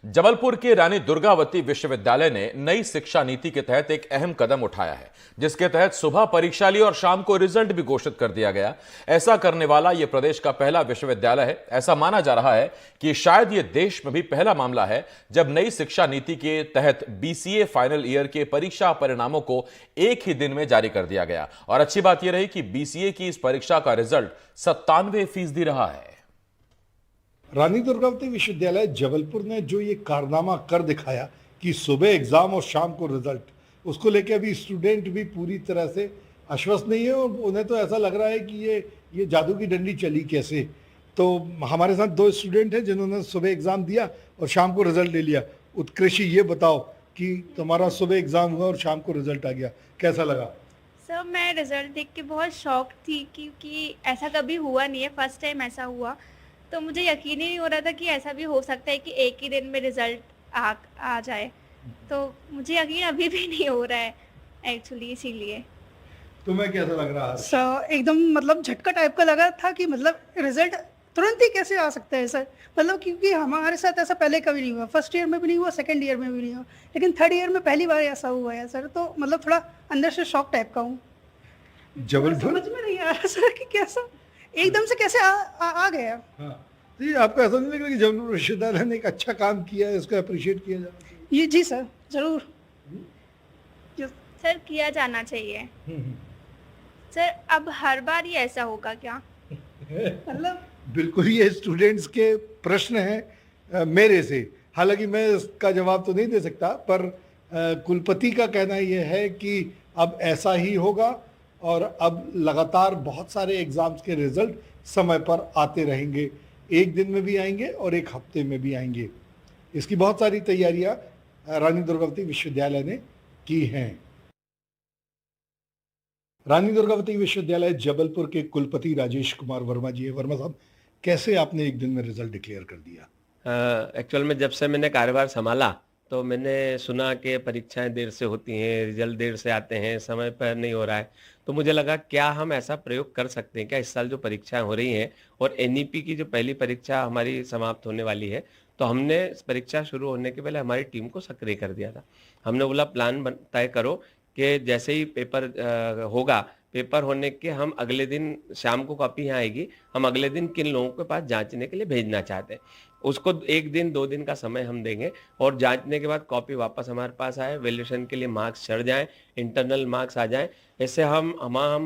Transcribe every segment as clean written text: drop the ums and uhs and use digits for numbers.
जबलपुर के रानी दुर्गावती विश्वविद्यालय ने नई शिक्षा नीति के तहत एक अहम कदम उठाया है, जिसके तहत सुबह परीक्षा ली और शाम को रिजल्ट भी घोषित कर दिया गया। ऐसा करने वाला यह प्रदेश का पहला विश्वविद्यालय है। ऐसा माना जा रहा है कि शायद यह देश में भी पहला मामला है जब नई शिक्षा नीति के तहत बीसीए फाइनल ईयर के परीक्षा परिणामों को एक ही दिन में जारी कर दिया गया। और अच्छी बात यह रही कि बीसीए की इस परीक्षा का रिजल्ट 97% रहा है। रानी दुर्गावती विश्वविद्यालय जबलपुर ने जो ये कारनामा कर दिखाया कि सुबह एग्जाम और शाम को रिजल्ट, उसको लेके अभी स्टूडेंट भी पूरी तरह से आश्वस्त नहीं है और उन्हें तो ऐसा लग रहा है कि ये जादू की डंडी चली कैसे। तो हमारे साथ दो स्टूडेंट हैं जिन्होंने सुबह एग्जाम दिया और शाम को रिजल्ट ले लिया। उत्कृषि, ये बताओ कि तुम्हारा सुबह एग्जाम हुआ और शाम को रिजल्ट आ गया, कैसा लगा? सर, मैं रिजल्ट देख के बहुत शॉक थी क्योंकि ऐसा कभी हुआ नहीं है, फर्स्ट टाइम ऐसा हुआ। तो मुझे यकीन ही नहीं हो रहा था कि ऐसा भी हो सकता है कि एक ही दिन में रिजल्ट आ जाए। तो मुझे यकीन अभी भी नहीं हो रहा है एक्चुअली, इसीलिए। तुम्हें कैसा लग रहा है? सर, एकदम मतलब झटका टाइप का लगा था कि मतलब रिजल्ट तुरंत ही कैसे आ सकता है सर। मतलब क्योंकि हमारे साथ ऐसा पहले कभी नहीं हुआ, फर्स्ट ईयर में भी नहीं हुआ, सेकंड ईयर में भी नहीं हुआ, लेकिन थर्ड ईयर में पहली बार ऐसा हुआ है सर। तो मतलब थोड़ा अंदर से शॉक टाइप का हूँ। जबलपुर समझ में नहीं आ रहा सर कि कैसा एकदम से कैसे आ गया। हाँ, तो ये आपको ऐसा नहीं लग रहा कि जबलपुर विश्वविद्यालय ने एक अच्छा काम किया है, इसको अप्रिशिएट किया जाना चाहिए? ये जी सर, जरूर सर, किया जाना चाहिए। सर, अब हर बार ही ऐसा होगा क्या? मतलब बिल्कुल, ये स्टूडेंट्स के प्रश्न हैं मेरे से। हालांकि मैं इसका जवाब तो नहीं दे सकता, पर कुलपति का कहना यह है कि अब ऐसा ही होगा और अब लगातार बहुत सारे एग्जाम्स के रिजल्ट समय पर आते रहेंगे। एक दिन में भी आएंगे और एक हफ्ते में भी आएंगे। इसकी बहुत सारी तैयारियां रानी दुर्गावती विश्वविद्यालय ने की हैं। रानी दुर्गावती विश्वविद्यालय जबलपुर के कुलपति राजेश कुमार वर्मा जी है। वर्मा साहब, कैसे आपने एक दिन में रिजल्ट डिक्लेयर कर दिया? एक्चुअल में जब से मैंने कार्यभार संभाला तो मैंने सुना कि परीक्षाएं देर से होती हैं, रिजल्ट देर से आते हैं, समय पर नहीं हो रहा है। तो मुझे लगा क्या हम ऐसा प्रयोग कर सकते हैं क्या इस साल जो परीक्षाएं हो रही हैं और एनईपी की जो पहली परीक्षा हमारी समाप्त होने वाली है, तो हमने परीक्षा शुरू होने के पहले हमारी टीम को सक्रिय कर दिया था। हमने बोला प्लान तय करो कि जैसे ही पेपर होगा, पेपर होने के हम अगले दिन शाम को कॉपी यहाँ आएगी, हम अगले दिन किन लोगों के पास जांचने के लिए भेजना चाहते हैं, उसको एक दिन 2 दिन का समय हम देंगे और जांचने के बाद कॉपी वापस हमारे पास आए, वैल्यूएशन के लिए मार्क्स चढ़ जाएं, इंटरनल मार्क्स आ जाएं। ऐसे हम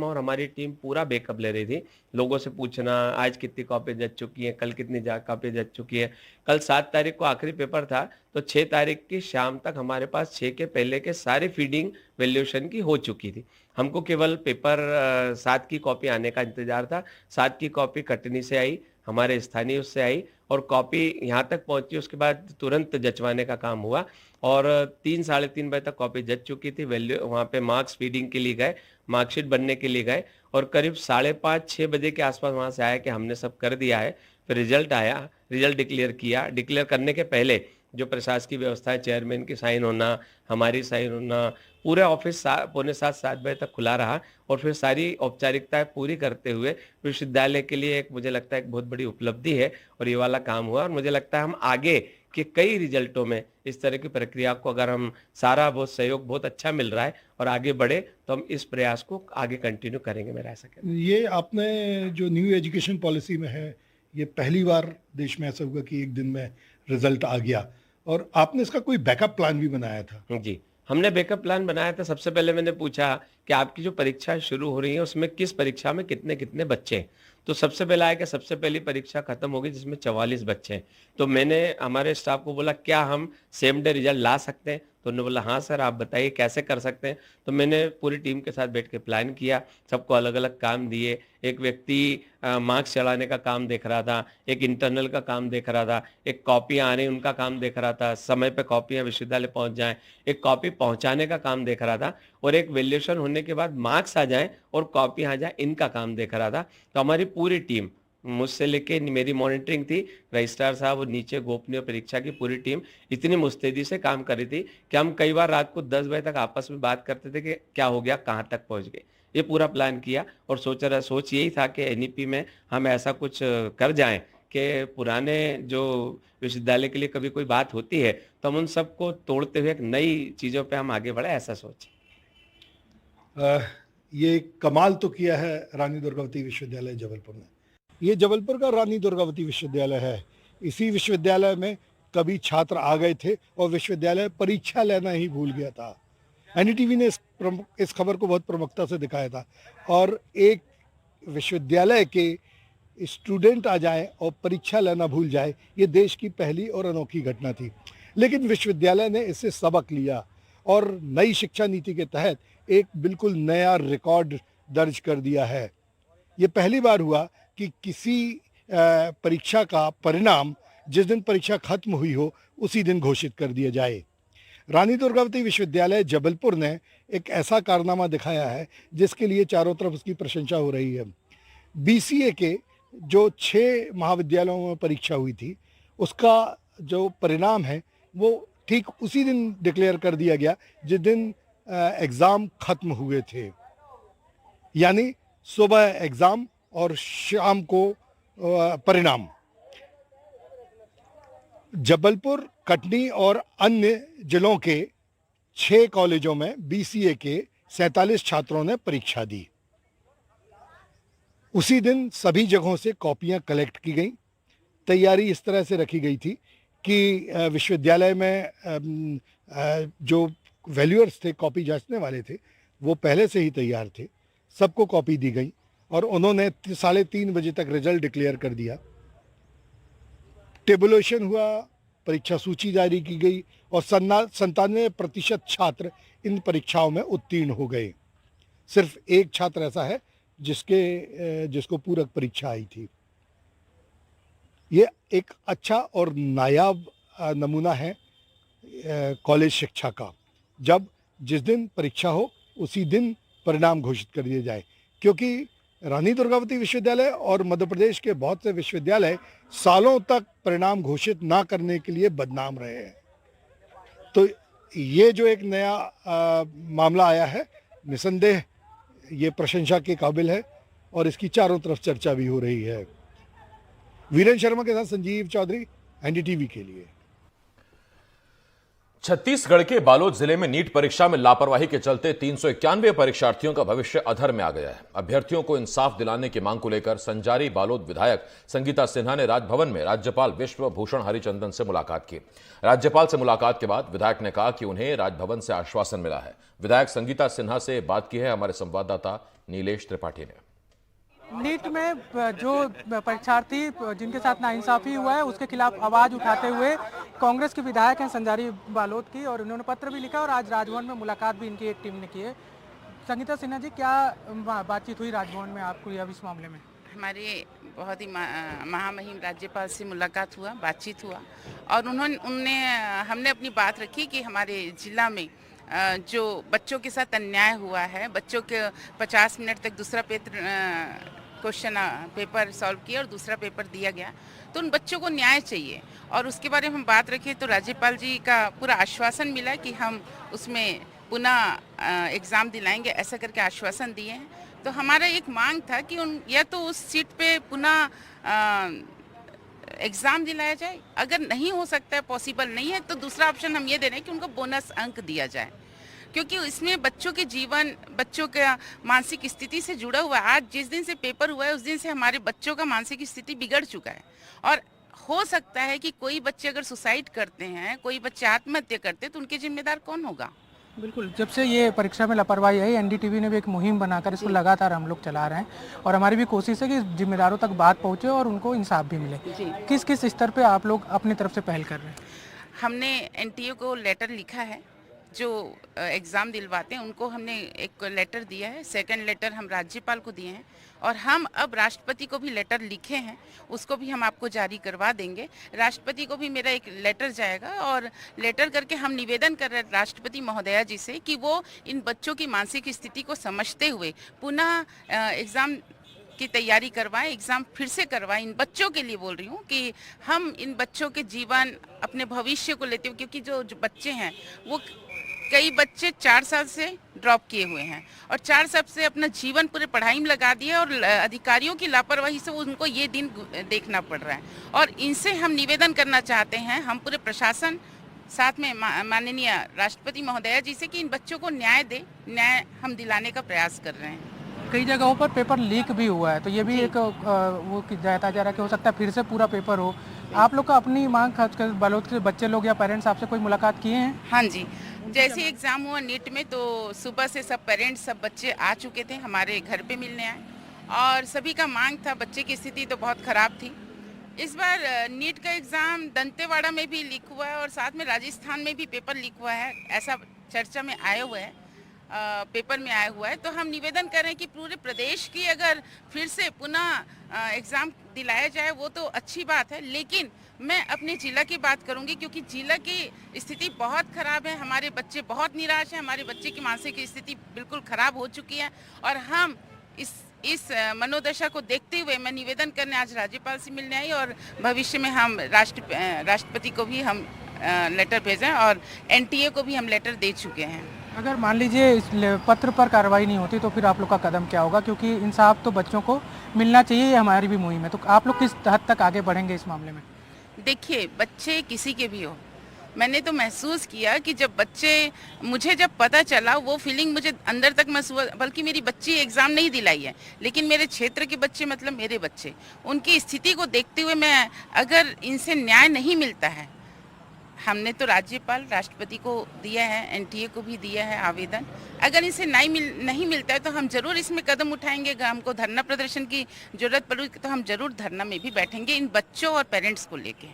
और हमारी टीम पूरा बैकअप ले रही थी। लोगों से पूछना आज कितनी कॉपी जच चुकी है, कल कितनी कॉपी जच चुकी है। कल 7 तारीख को आखिरी पेपर था, तो 6 तारीख की शाम तक हमारे पास 6 के पहले के सारी फीडिंग वैल्यूएशन की हो चुकी थी। हमको केवल पेपर 7 की कॉपी आने का इंतजार था। 7 की कॉपी कटनी से आई, हमारे स्थानीय उससे आई और कॉपी यहाँ तक पहुंची। उसके बाद तुरंत जचवाने का काम हुआ और 3 साढ़े 3 बजे तक कॉपी जच चुकी थी। वैल्यू वहाँ पे मार्क्स फीडिंग के लिए गए, मार्कशीट बनने के लिए गए और करीब 5:30-6 बजे के आसपास वहाँ से आया कि हमने सब कर दिया है। फिर रिजल्ट आया, रिजल्ट डिक्लेयर किया। डिक्लेयर करने के पहले जो प्रशासकीय व्यवस्था है, चेयरमैन की साइन होना, हमारी साइन होना, पूरे ऑफिस 6:45-7 बजे तक खुला रहा और फिर सारी औपचारिकताएं पूरी करते हुए विश्वविद्यालय के लिए एक मुझे लगता है एक बहुत बड़ी उपलब्धि है और ये वाला काम हुआ। और मुझे लगता है हम आगे के कई रिजल्टों में इस तरह की प्रक्रिया को अगर हम सारा बहुत सहयोग बहुत अच्छा मिल रहा है और आगे बढ़े तो हम इस प्रयास को आगे कंटिन्यू करेंगे, मेरा ऐसा कहना है। ये आपने जो न्यू एजुकेशन पॉलिसी में है, ये पहली बार देश में ऐसा हुआ कि एक दिन में रिजल्ट आ गया और आपने इसका कोई बैकअप प्लान भी बनाया था? जी, हमने बैकअप प्लान बनाया था। सबसे पहले मैंने पूछा कि आपकी जो परीक्षा शुरू हो रही है उसमें किस परीक्षा में कितने कितने बच्चे हैं। तो सबसे पहला है कि सबसे पहली परीक्षा खत्म होगी जिसमें 44 बच्चे हैं। तो मैंने हमारे स्टाफ को बोला क्या हम सेम डे रिजल्ट ला सकते हैं? तो उन्होंने बोला हाँ सर, आप बताइए कैसे कर सकते हैं। तो मैंने पूरी टीम के साथ बैठ के प्लान किया, सबको अलग अलग काम दिए। एक व्यक्ति मार्क्स चढ़ाने का काम देख रहा था, एक इंटरनल का काम देख रहा था, एक कॉपियाँ आ रही उनका काम देख रहा था, समय पे कॉपियाँ विश्वविद्यालय पहुंच जाएं, एक कॉपी पहुंचाने का काम देख रहा था और एक वैल्यूएशन होने के बाद मार्क्स आ जाएं और कॉपी आ जाए, इनका काम देख रहा था। तो हमारी पूरी टीम, मुझसे लेके मेरी मॉनिटरिंग थी, रजिस्ट्रार साहब और नीचे गोपनीय परीक्षा की पूरी टीम इतनी मुस्तैदी से काम कर रही थी कि हम कई बार रात को 10 बजे तक आपस में बात करते थे कि क्या हो गया, कहाँ तक पहुँच गए। ये पूरा प्लान किया और सोच यही था कि एनईपी में हम ऐसा कुछ कर जाएं कि पुराने जो विश्वविद्यालय के लिए कभी कोई बात होती है तो हम उन सबको तोड़ते हुए एक नई चीज़ों पे हम आगे बढ़े, ऐसा सोचें। ये कमाल तो किया है रानी दुर्गावती विश्वविद्यालय जबलपुर ने। ये जबलपुर का रानी दुर्गावती विश्वविद्यालय है। इसी विश्वविद्यालय में कभी छात्र आ गए थे और विश्वविद्यालय परीक्षा लेना ही भूल गया था। एनडीटीवी ने इस खबर को बहुत प्रमुखता से दिखाया था। और एक विश्वविद्यालय के स्टूडेंट आ जाए और परीक्षा लेना भूल जाए, ये देश की पहली और अनोखी घटना थी। लेकिन विश्वविद्यालय ने इससे सबक लिया और नई शिक्षा नीति के तहत एक बिल्कुल नया रिकॉर्ड दर्ज कर दिया है। ये पहली बार हुआ कि किसी परीक्षा का परिणाम जिस दिन परीक्षा खत्म हुई हो उसी दिन घोषित कर दिया जाए। रानी दुर्गावती विश्वविद्यालय जबलपुर ने एक ऐसा कारनामा दिखाया है जिसके लिए चारों तरफ उसकी प्रशंसा हो रही है। बीसीए के जो 6 महाविद्यालयों में परीक्षा हुई थी, उसका जो परिणाम है वो ठीक उसी दिन डिक्लेयर कर दिया गया जिस दिन एग्ज़ाम खत्म हुए थे। यानी सुबह एग्ज़ाम और शाम को परिणाम। जबलपुर, कटनी और अन्य जिलों के 6 कॉलेजों में बीसीए के 47 छात्रों ने परीक्षा दी। उसी दिन सभी जगहों से कॉपियां कलेक्ट की गई। तैयारी इस तरह से रखी गई थी कि विश्वविद्यालय में जो वैल्यूअर्स थे, कॉपी जांचने वाले थे, वो पहले से ही तैयार थे। सबको कॉपी दी गई और उन्होंने 3:30 बजे तक रिजल्ट डिक्लेयर कर दिया। टेबुलेशन हुआ, परीक्षा सूची जारी की गई और 97% छात्र इन परीक्षाओं में उत्तीर्ण हो गए। सिर्फ एक छात्र ऐसा है जिसको पूरक परीक्षा आई थी। ये एक अच्छा और नायाब नमूना है कॉलेज शिक्षा का, जब जिस दिन परीक्षा हो उसी दिन परिणाम घोषित कर दिए जाए। क्योंकि रानी दुर्गावती विश्वविद्यालय और मध्य प्रदेश के बहुत से विश्वविद्यालय सालों तक परिणाम घोषित ना करने के लिए बदनाम रहे हैं। तो ये जो एक नया मामला आया है, निसंदेह ये प्रशंसा के काबिल है और इसकी चारों तरफ चर्चा भी हो रही है। वीरेंद्र शर्मा के साथ संजीव चौधरी, एनडीटीवी के लिए। छत्तीसगढ़ के बालोद जिले में नीट परीक्षा में लापरवाही के चलते 391 परीक्षार्थियों का भविष्य अधर में आ गया है। अभ्यर्थियों को इंसाफ दिलाने की मांग को लेकर संजारी बालोद विधायक संगीता सिन्हा ने राजभवन में राज्यपाल विश्व भूषण हरिचंदन से मुलाकात की। राज्यपाल से मुलाकात के बाद विधायक ने कहा कि उन्हें राजभवन से आश्वासन मिला है। विधायक संगीता सिन्हा से बात की है हमारे संवाददाता नीलेश त्रिपाठी ने। नीट में जो परीक्षार्थी जिनके साथ नाइंसाफी हुआ है उसके खिलाफ आवाज उठाते हुए कांग्रेस के विधायक हैं संजारी बालोद की, और उन्होंने पत्र भी लिखा और आज राजभवन में मुलाकात भी इनकी एक टीम ने की है। संगीता सिन्हा जी, क्या बातचीत हुई राजभवन में आपको अब इस मामले में? हमारे बहुत ही महामहिम राज्यपाल से मुलाकात हुआ, बातचीत हुआ और हमने अपनी बात रखी कि हमारे जिला में जो बच्चों के साथ अन्याय हुआ है, बच्चों के 50 मिनट तक दूसरा क्वेश्चन पेपर सॉल्व किया और दूसरा पेपर दिया गया, तो उन बच्चों को न्याय चाहिए और उसके बारे में हम बात रखें तो राज्यपाल जी का पूरा आश्वासन मिला कि हम उसमें पुनः एग्ज़ाम दिलाएंगे, ऐसा करके आश्वासन दिए हैं। तो हमारा एक मांग था कि या तो उस सीट पे पुनः एग्ज़ाम दिलाया जाए, अगर नहीं हो सकता है, पॉसिबल नहीं है, तो दूसरा ऑप्शन हम ये दे रहे हैं कि उनको बोनस अंक दिया जाए, क्योंकि इसमें बच्चों के जीवन, बच्चों का मानसिक स्थिति से जुड़ा हुआ है। आज जिस दिन से पेपर हुआ है उस दिन से हमारे बच्चों का मानसिक स्थिति बिगड़ चुका है और हो सकता है कि कोई बच्चे अगर सुसाइड करते हैं, कोई बच्चे आत्महत्या करते हैं, तो उनके जिम्मेदार कौन होगा? बिल्कुल, जब से ये परीक्षा में लापरवाही आई, एनडीटीवी ने भी एक मुहिम बनाकर इसको लगातार हम लोग चला रहे हैं और हमारी भी कोशिश है कि जिम्मेदारों तक बात पहुंचे और उनको इंसाफ भी मिले। किस किस स्तर पे आप लोग अपनी तरफ से पहल कर रहे हैं? हमने एनटीए को लेटर लिखा है, जो एग्ज़ाम दिलवाते हैं उनको हमने एक लेटर दिया है। सेकंड लेटर हम राज्यपाल को दिए हैं और हम अब राष्ट्रपति को भी लेटर लिखे हैं, उसको भी हम आपको जारी करवा देंगे। राष्ट्रपति को भी मेरा एक लेटर जाएगा और लेटर करके हम निवेदन कर रहे हैं राष्ट्रपति महोदया जी से कि वो इन बच्चों की मानसिक स्थिति को समझते हुए पुनः एग्ज़ाम की तैयारी करवाएं, एग्ज़ाम फिर से करवाएं। इन बच्चों के लिए बोल रही हूँ कि हम इन बच्चों के जीवन, अपने भविष्य को लेते हुए, क्योंकि जो बच्चे हैं वो कई बच्चे 4 साल से ड्रॉप किए हुए हैं और 4 साल से अपना जीवन पूरे पढ़ाई में लगा दिया और अधिकारियों की लापरवाही से उनको ये दिन देखना पड़ रहा है। और इनसे हम निवेदन करना चाहते हैं, हम पूरे प्रशासन साथ में माननीय राष्ट्रपति महोदया जी से, कि इन बच्चों को न्याय हम दिलाने का प्रयास कर रहे हैं। कई जगहों पर पेपर लीक भी हुआ है, तो ये भी एक वो जाता जा रहा कि हो सकता है फिर से पूरा पेपर हो। आप लोग का अपनी मांग, खासकर बालोद के बच्चे लोग या पेरेंट्स आपसे कोई मुलाकात किए हैं? हाँ जी, जैसे एग्ज़ाम हुआ नीट में तो सुबह से सब पेरेंट्स, सब बच्चे आ चुके थे, हमारे घर पे मिलने आए और सभी का मांग था। बच्चे की स्थिति तो बहुत ख़राब थी। इस बार नीट का एग्ज़ाम दंतेवाड़ा में भी लीक हुआ है और साथ में राजस्थान में भी पेपर लीक हुआ है, ऐसा चर्चा में आया हुआ है, पेपर में आया हुआ है। तो हम निवेदन करें कि पूरे प्रदेश की अगर फिर से पुनः एग्ज़ाम दिलाया जाए वो तो अच्छी बात है, लेकिन मैं अपने ज़िला की बात करूंगी क्योंकि ज़िला की स्थिति बहुत ख़राब है। हमारे बच्चे बहुत निराश हैं, हमारे बच्चे की मानसिक स्थिति बिल्कुल ख़राब हो चुकी है और हम इस मनोदशा को देखते हुए मैं निवेदन करने आज राज्यपाल से मिलने आई और भविष्य में हम राष्ट्रपति को भी हम लेटर भेजें और एनटीए को भी हम लेटर दे चुके हैं। अगर मान लीजिए इस पत्र पर कार्रवाई नहीं होती तो फिर आप लोग का कदम क्या होगा? क्योंकि इंसाफ तो बच्चों को मिलना चाहिए, ये हमारी भी मुहिम है। तो आप लोग किस हद तक आगे बढ़ेंगे इस मामले में? देखिए, बच्चे किसी के भी हो, मैंने तो महसूस किया कि जब मुझे जब पता चला, वो फीलिंग मुझे अंदर तक महसूस, बल्कि मेरी बच्ची एग्ज़ाम नहीं दिलाई है, लेकिन मेरे क्षेत्र के बच्चे, मतलब मेरे बच्चे, उनकी स्थिति को देखते हुए मैं, अगर इनसे न्याय नहीं मिलता है, हमने तो राज्यपाल राष्ट्रपति को दिया है, एनटीए को भी दिया है आवेदन, अगर इनसे नहीं मिलता है तो हम जरूर इसमें कदम उठाएंगे। हमको धरना प्रदर्शन की जरूरत पड़ेगी तो हम जरूर धरना में भी बैठेंगे इन बच्चों और पेरेंट्स को लेके।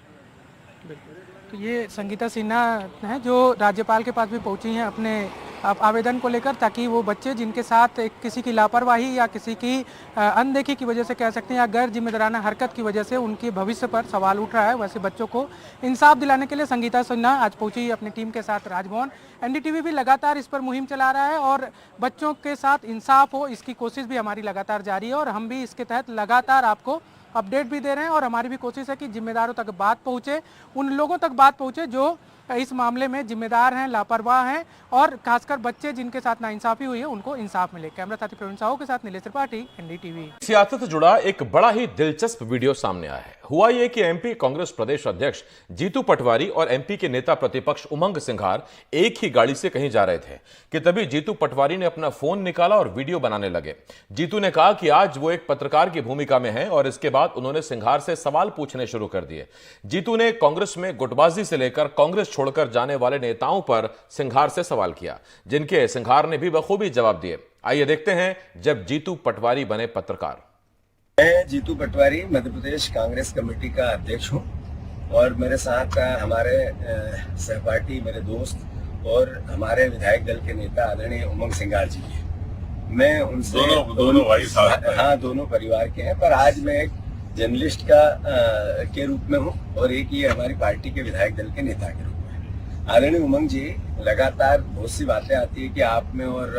तो ये संगीता सिन्हा हैं जो राज्यपाल के पास भी पहुंची हैं अपने आवेदन को लेकर, ताकि वो बच्चे जिनके साथ किसी की लापरवाही या किसी की अनदेखी की वजह से कह सकते हैं या गैर जिम्मेदाराना हरकत की वजह से उनके भविष्य पर सवाल उठ रहा है, वैसे बच्चों को इंसाफ दिलाने के लिए संगीता सिन्हा आज पहुंची अपनी टीम के साथ राजभवन। एनडीटीवी भी लगातार इस पर मुहिम चला रहा है और बच्चों के साथ इंसाफ हो इसकी कोशिश भी हमारी लगातार जारी है और हम भी इसके तहत लगातार आपको अपडेट भी दे रहे हैं और हमारी भी कोशिश है कि जिम्मेदारों तक बात पहुंचे, उन लोगों तक बात पहुंचे जो इस मामले में जिम्मेदार हैं, लापरवाह हैं और खासकर बच्चे जिनके साथ नाइंसाफी हुई है उनको इंसाफ मिले। कैमरा साथी प्रवीण साहू के साथ नीलेश त्रिपाठी, एनडीटीवी। सियासत से जुड़ा एक बड़ा ही दिलचस्प वीडियो सामने आया है। हुआ ये कि एमपी कांग्रेस प्रदेश अध्यक्ष जीतू पटवारी और एमपी के नेता प्रतिपक्ष उमंग सिंघार एक ही गाड़ी से कहीं जा रहे थे कि तभी जीतू पटवारी ने अपना फोन निकाला और वीडियो बनाने लगे। जीतू ने कहा कि आज वो एक पत्रकार की भूमिका में है और इसके बाद उन्होंने सिंघार से सवाल पूछने शुरू कर दिए। जीतू ने कांग्रेस में गुटबाजी से लेकर कांग्रेस छोड़कर जाने वाले नेताओं पर सिंघार से सवाल किया, जिनके सिंघार ने भी बखूबी जवाब दिए। आइए देखते हैं जब जीतू पटवारी बने पत्रकार। मैं जीतू पटवारी मध्य प्रदेश कांग्रेस कमेटी का अध्यक्ष हूं और मेरे साथ हमारे सहपाठी, मेरे दोस्त और हमारे विधायक दल के नेता आदरणीय उमंग सिंघार जी हैं। मैं उनसे दोनों भाई साहब, हाँ, दोनों परिवार के हैं, पर आज मैं एक जर्नलिस्ट के रूप में हूं और एक ये हमारी पार्टी के विधायक दल के नेता के रूप में। आदरणीय उमंग जी, लगातार बहुत सी बातें आती है कि आप में और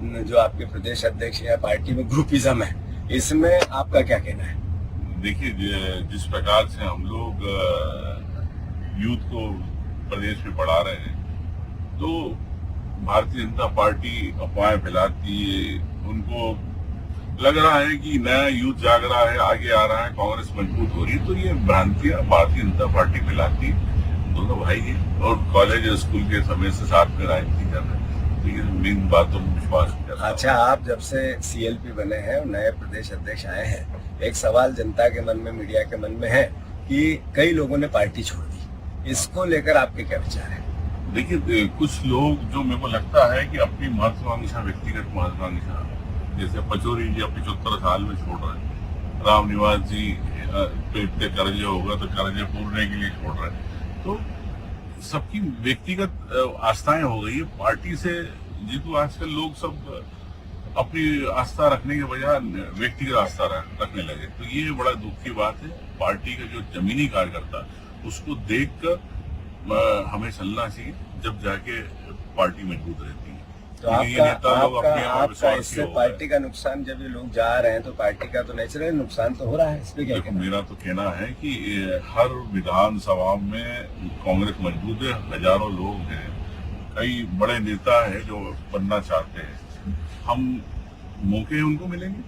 जो आपके प्रदेश अध्यक्ष या पार्टी में ग्रुपिज्म है, इसमें आपका क्या कहना है? देखिए, जिस प्रकार से हम लोग यूथ को प्रदेश में पढ़ा रहे हैं, तो भारतीय जनता पार्टी अफवाहें फैलाती है, उनको लग रहा है कि नया यूथ जाग रहा है, आगे आ रहा है, कांग्रेस मजबूत हो रही है, तो ये भ्रांतियां भारतीय जनता पार्टी फैलाती है। दोनों भाई हैं और कॉलेज और स्कूल के समय से साथ में राजनीति कर रहे हैं, तो ये मेन बातों में विश्वास करता हूं। अच्छा, आप जब से सीएलपी बने हैं और नए प्रदेश अध्यक्ष आए हैं, एक सवाल जनता के मन में, मीडिया के मन में है कि कई लोगों ने पार्टी छोड़ दी, इसको लेकर आपके क्या विचार है? देखिए, कुछ लोग जो मेरे को लगता है कि अपनी महत्वाकांक्षा, व्यक्तिगत महत्वाकांक्षा, जैसे पचौरी जी 75 साल में छोड़ रहे हैं, राम निवास जी पेट पे कर्ज होगा तो कर्ज पूरने के लिए छोड़ रहे हैं, तो सबकी व्यक्तिगत आस्थाएं हो गई है पार्टी से। जीतू, आजकल लोग सब अपनी आस्था रखने के बजाय व्यक्तिगत आस्था रखने लगे, तो ये बड़ा दुख की बात है। पार्टी का जो जमीनी कार्यकर्ता, उसको देखकर हमें चलना चाहिए, जब जाके पार्टी मजबूत रहती है। तो आपका इससे पार्टी का नुकसान, जब ये लोग जा रहे हैं तो पार्टी का तो नेचुरल नुकसान तो हो रहा है, इस पे क्या कहना? मेरा तो कहना है कि हर विधानसभा में कांग्रेस मजबूत है, हजारों लोग हैं, कई बड़े नेता है जो बनना चाहते हैं, हम मौके उनको मिलेंगे।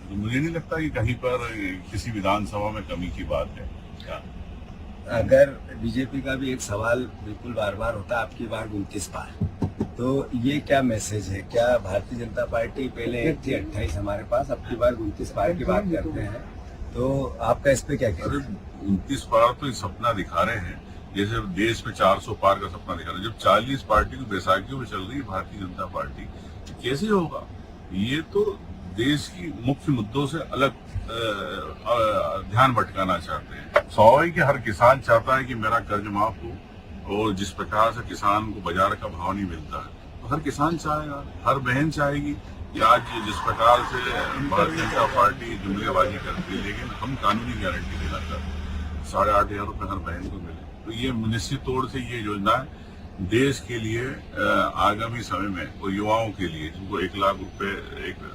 तो मुझे नहीं लगता कि कहीं पर किसी विधानसभा में कमी की बात है। क्या अगर बीजेपी का भी एक सवाल बिल्कुल बार बार होता है, आपकी बार 29 पार, तो ये क्या मैसेज है? क्या भारतीय जनता पार्टी पहले एक थी 28 हमारे पास, अब की बार 29 पार की बात करते हैं, तो आपका इस पे क्या कहना है? 29 पार तो सपना दिखा रहे हैं, जैसे देश में 400 पार का सपना दिखा रहे हैं। जब 40 पार्टी की बैसाखियों में चल रही है भारतीय जनता पार्टी, तो कैसे होगा? ये तो देश की मुख्य मुद्दों से अलग ध्यान भटकाना चाहते हैं। स्वाभाविक है, हर किसान चाहता है कि मेरा कर्ज माफ हो, और जिस प्रकार से किसान को बाजार का भाव नहीं मिलता है, तो हर किसान चाहेगा, हर बहन चाहेगी कि आज जिस प्रकार से भारतीय जनता पार्टी जुमलेबाजी करती है, लेकिन हम कानूनी गारंटी देना चाहते हैं 8,500 रुपये हर बहन को मिले। तो ये निश्चित तौर से ये योजना देश के लिए आगामी समय में और युवाओं के लिए जिनको 1 लाख रुपए एक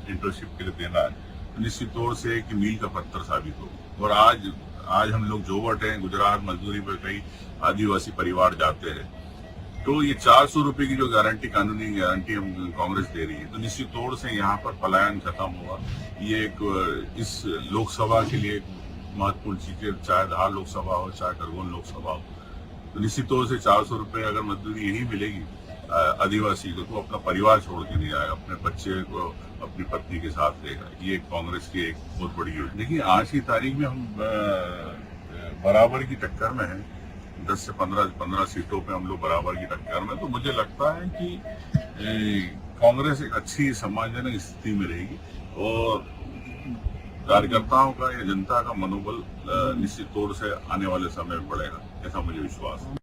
इंटर्नशिप के लिए देना है, तो निश्चित तौर से एक मील का पत्थर साबित हो। और आज हम लोग जोवट हैं, गुजरात मजदूरी पर कई आदिवासी परिवार जाते हैं, तो ये 400 रुपए की जो गारंटी, कानूनी गारंटी हम कांग्रेस दे रही है, तो निश्चित तौर से यहाँ पर पलायन खत्म होगा। ये एक इस लोकसभा के लिए महत्वपूर्ण चीज है, चाहे धार लोकसभा हो चाहे खरगोन लोकसभा हो, तो निश्चित तौर से 400 रुपए अगर मजदूरी यही मिलेगी आदिवासी को, तो अपना परिवार छोड़ के नहीं आएगा, अपने बच्चे को अपनी पत्नी के साथ रहेगा। ये कांग्रेस की एक बहुत बड़ी योजना। देखिए, आज की तारीख में हम बराबर की टक्कर में हैं, 10 से 15 सीटों पे हम लोग बराबर की टक्कर में। तो मुझे लगता है कि कांग्रेस एक अच्छी सम्मानजनक स्थिति में रहेगी, और कार्यकर्ताओं का या जनता का मनोबल निश्चित तौर से आने वाले समय में बढ़ेगा, ऐसा मुझे विश्वास है।